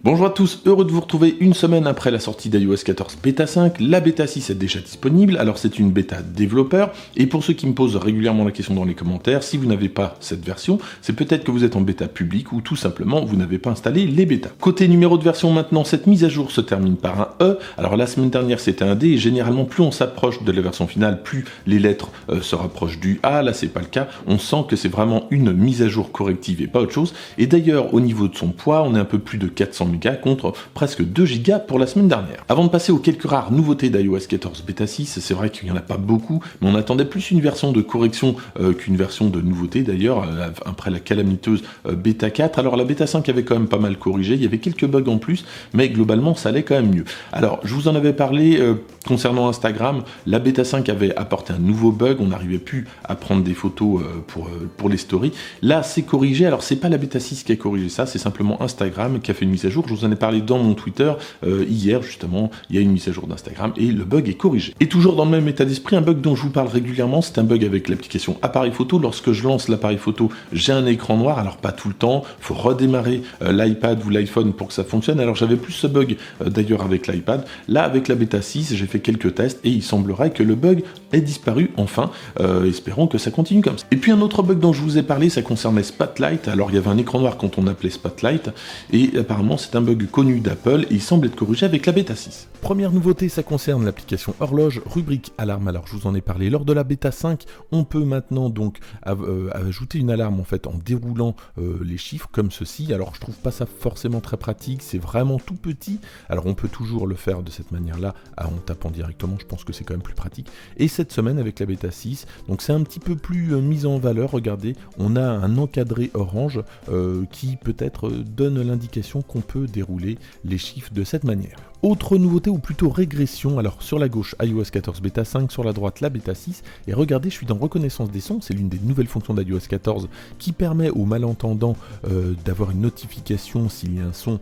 Bonjour à tous, heureux de vous retrouver une semaine après la sortie d'iOS 14 bêta 5. La bêta 6 est déjà disponible, alors c'est une bêta développeur, et pour ceux qui me posent régulièrement la question dans les commentaires, si vous n'avez pas cette version, c'est peut-être que vous êtes en bêta publique ou tout simplement vous n'avez pas installé les bêtas. Côté numéro de version maintenant, cette mise à jour se termine par un E, alors la semaine dernière c'était un D, et généralement plus on s'approche de la version finale, plus les lettres se rapprochent du A, là c'est pas le cas, on sent que c'est vraiment une mise à jour corrective et pas autre chose, et d'ailleurs au niveau de son poids, on est un peu plus de 400 mégas contre presque 2 gigas pour la semaine dernière. Avant de passer aux quelques rares nouveautés d'iOS 14 bêta 6, c'est vrai qu'il n'y en a pas beaucoup, mais on attendait plus une version de correction qu'une version de nouveauté d'ailleurs, après la calamiteuse bêta 4. Alors la bêta 5 avait quand même pas mal corrigé, il y avait quelques bugs en plus, mais globalement ça allait quand même mieux. Alors je vous en avais parlé concernant Instagram, la bêta 5 avait apporté un nouveau bug, on n'arrivait plus à prendre des photos pour les stories. Là c'est corrigé, alors c'est pas la bêta 6 qui a corrigé ça, c'est simplement Instagram qui a fait une mise à jour. Je vous en ai parlé dans mon Twitter hier justement, il y a une mise à jour d'Instagram et le bug est corrigé. Et toujours dans le même état d'esprit, un bug dont je vous parle régulièrement, c'est un bug avec l'application appareil photo. Lorsque je lance l'appareil photo, j'ai un écran noir, alors pas tout le temps, il faut redémarrer l'iPad ou l'iPhone pour que ça fonctionne. Alors j'avais plus ce bug d'ailleurs avec l'iPad. Là avec la bêta 6, j'ai fait quelques tests et il semblerait que le bug ait disparu enfin. Espérons que ça continue comme ça. Et puis un autre bug dont je vous ai parlé, ça concernait Spotlight. Alors il y avait un écran noir quand on appelait Spotlight et apparemment c'est un bug connu d'Apple et il semble être corrigé avec la bêta 6. Première nouveauté, ça concerne l'application horloge, rubrique alarme. Alors je vous en ai parlé lors de la bêta 5, on peut maintenant donc ajouter une alarme en fait en déroulant les chiffres comme ceci. Alors je trouve pas ça forcément très pratique, c'est vraiment tout petit. Alors on peut toujours le faire de cette manière-là en tapant directement, je pense que c'est quand même plus pratique. Et cette semaine avec la bêta 6, donc c'est un petit peu plus mis en valeur. Regardez, on a un encadré orange qui peut-être donne l'indication qu'on peut dérouler les chiffres de cette manière. Autre nouveauté ou plutôt régression, alors sur la gauche iOS 14 bêta 5, sur la droite la bêta 6, et regardez je suis dans reconnaissance des sons, c'est l'une des nouvelles fonctions d'iOS 14 qui permet aux malentendants d'avoir une notification s'il y a un son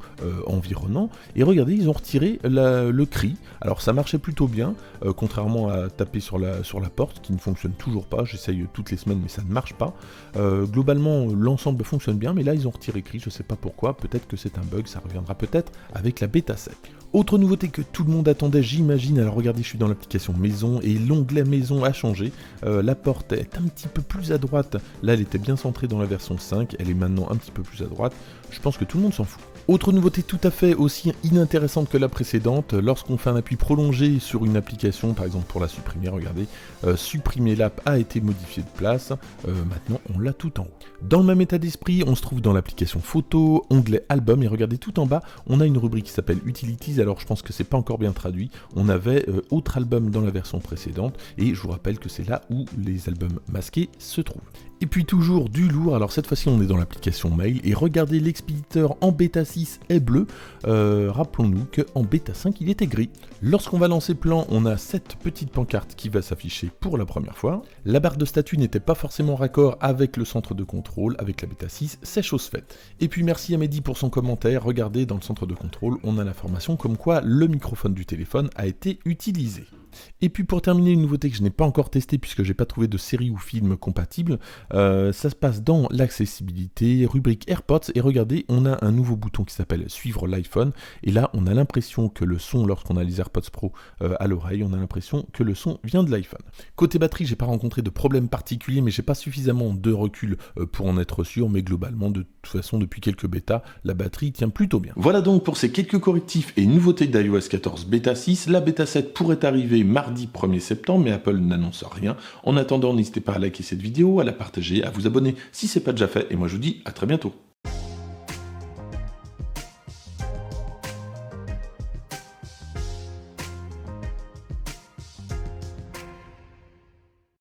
environnant, et regardez ils ont retiré le cri, alors ça marchait plutôt bien, contrairement à taper sur la porte qui ne fonctionne toujours pas, j'essaye toutes les semaines mais ça ne marche pas, globalement l'ensemble fonctionne bien mais là ils ont retiré cri, je sais pas pourquoi, peut-être que c'est un bug, ça reviendra peut-être avec la bêta 7. Autre nouveauté que tout le monde attendait, j'imagine, alors regardez, je suis dans l'application maison et l'onglet maison a changé. La porte est un petit peu plus à droite. Là, elle était bien centrée dans la version 5, elle est maintenant un petit peu plus à droite. Je pense que tout le monde s'en fout. Autre nouveauté tout à fait aussi inintéressante que la précédente, lorsqu'on fait un appui prolongé sur une application, par exemple pour la supprimer, regardez, supprimer l'app a été modifié de place, maintenant on l'a tout en haut. Dans le même état d'esprit, on se trouve dans l'application photo, onglet album, et regardez tout en bas, on a une rubrique qui s'appelle Utilities, alors je pense que c'est pas encore bien traduit, on avait autre album dans la version précédente, et je vous rappelle que c'est là où les albums masqués se trouvent. Et puis toujours du lourd, alors cette fois-ci on est dans l'application mail, et regardez l'expéditeur en bêta 6 est bleu, rappelons-nous qu'en bêta 5 il était gris. Lorsqu'on va lancer plan, on a cette petite pancarte qui va s'afficher pour la première fois. La barre de statut n'était pas forcément raccord avec le centre de contrôle, avec la bêta 6, c'est chose faite. Et puis merci à Mehdi pour son commentaire, regardez dans le centre de contrôle, on a l'information comme quoi le microphone du téléphone a été utilisé. Et puis pour terminer, une nouveauté que je n'ai pas encore testée puisque j'ai pas trouvé de série ou film compatible, ça se passe dans l'accessibilité, rubrique AirPods, et regardez, on a un nouveau bouton qui s'appelle suivre l'iPhone, et là on a l'impression que le son, lorsqu'on a les AirPods Pro à l'oreille, on a l'impression que le son vient de l'iPhone. Côté batterie, j'ai pas rencontré de problème particulier, mais j'ai pas suffisamment de recul pour en être sûr, mais globalement, de toute façon, depuis quelques bêtas, la batterie tient plutôt bien. Voilà donc pour ces quelques correctifs et nouveautés d'iOS 14 bêta 6, la bêta 7 pourrait arriver mardi 1er septembre, mais Apple n'annonce rien. En attendant, n'hésitez pas à liker cette vidéo, à la partager, à vous abonner si c'est pas déjà fait, et moi je vous dis à très bientôt.